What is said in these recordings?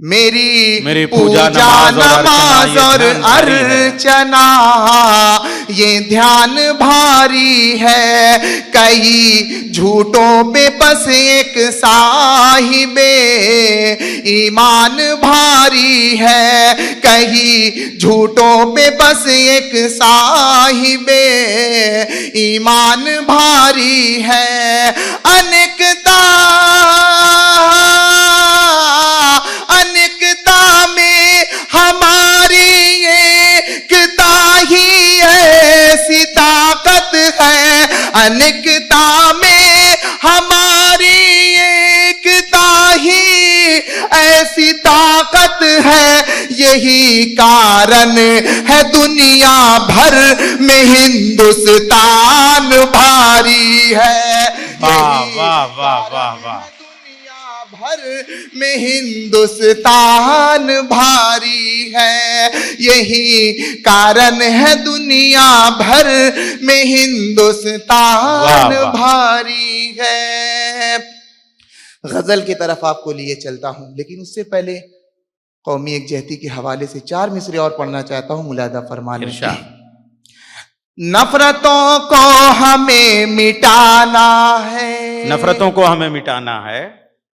मेरी पूजा, पूजा नमाज और नमाज और अर्चना ये ध्यान भारी है। अर्चना ये ध्यान भारी है। कई झूठों पे बस एक साहिबे ईमान भारी है। कई झूठों पे बस एक साहिबे ईमान भारी है। अनेकता में हमारी एकता ही ऐसी ताकत है। अनेकता में हमारी एकता ही ऐसी ताकत है। यही कारण है दुनिया भर में हिंदुस्तान भारी है। वाह वाह वाह वाह वाह। भर में हिंदुस्तान भारी है। यही कारण है दुनिया भर में हिंदुस्तान वाह, वाह। भारी है। गजल की तरफ आपको लिए चलता हूं, लेकिन उससे पहले कौमी यकजहती के हवाले से 4 मिसरे और पढ़ना चाहता हूं। मुलादा फरमा लें। इरशाद। नफरतों को हमें मिटाना है। नफरतों को हमें मिटाना है।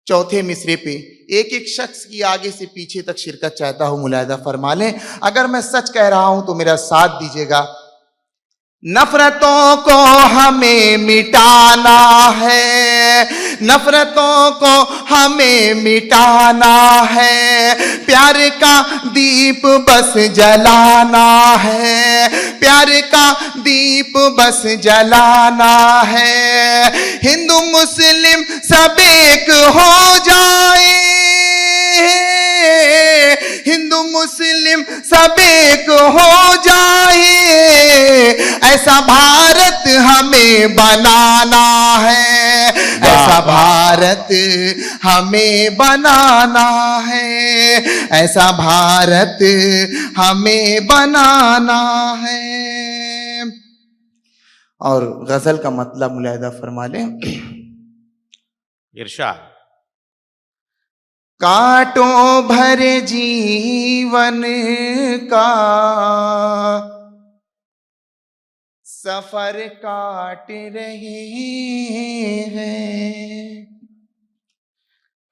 चौथे मिसरे पे एक एक शख्स की आगे से पीछे तक शिरकत चाहता हूं। मुलाहिदा फरमा लें। अगर मैं सच कह रहा हूं तो मेरा साथ दीजिएगा। नफरतों को हमें मिटाना है। नफरतों को हमें मिटाना है। प्यार का दीप बस जलाना है। प्यार का दीप बस जलाना है। हिंदू मुस्लिम सब एक हो जाए। हिंदू मुस्लिम सब एक हो जाए। ऐसा भारत हमें बनाना है। ऐसा भारत हमें बनाना है। ऐसा भारत हमें बनाना है। और गजल का मतलब मुलाहिदा फरमा लें। इरशाद। कांटों भरे जीवन का सफर काट रहे हैं।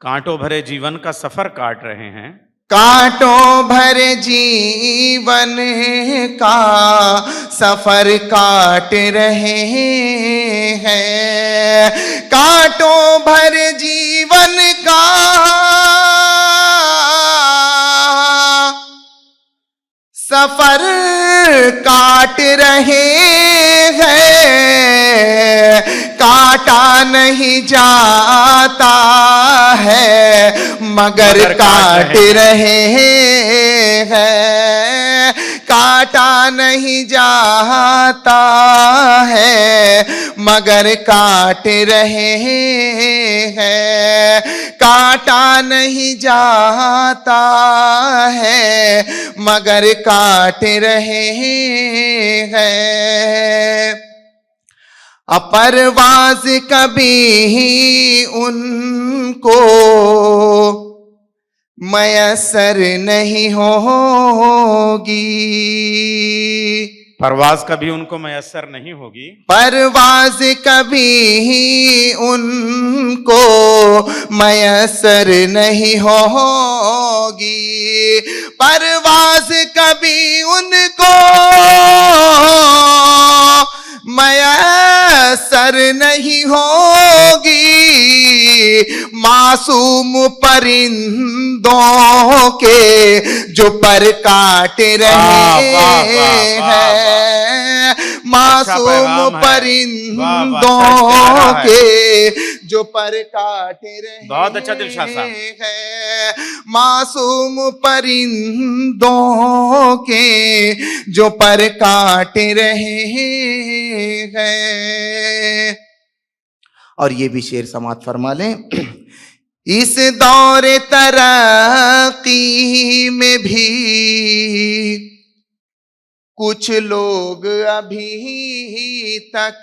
कांटों भरे जीवन का सफर काट रहे हैं। कांटों भरे जीवन का सफर काट रहे हैं। कांटों भरे जीवन का सफर काट रहे हैं। काटा नहीं जाता है मगर काट रहे हैं। काटा नहीं जाता है मगर काट रहे हैं। काटा नहीं जाता है मगर काट रहे हैं। अपरवाज कभी उनको मयसर नहीं होगी। परवाज कभी उनको मयसर नहीं होगी। परवाज कभी उनको मयसर नहीं होगी। परवाज कभी उनको मयसर नहीं होगी। मासूम परिंदों के जो पर काट रहे हैं। मासूम परिंदों के जो पर काट रहे। बहुत अच्छा दिलशाद साहब। है। मासूम परिंदों के जो पर काट रहे हैं। और ये भी शेर समात फरमा लें। इस दौर तरक्की में भी कुछ लोग अभी तक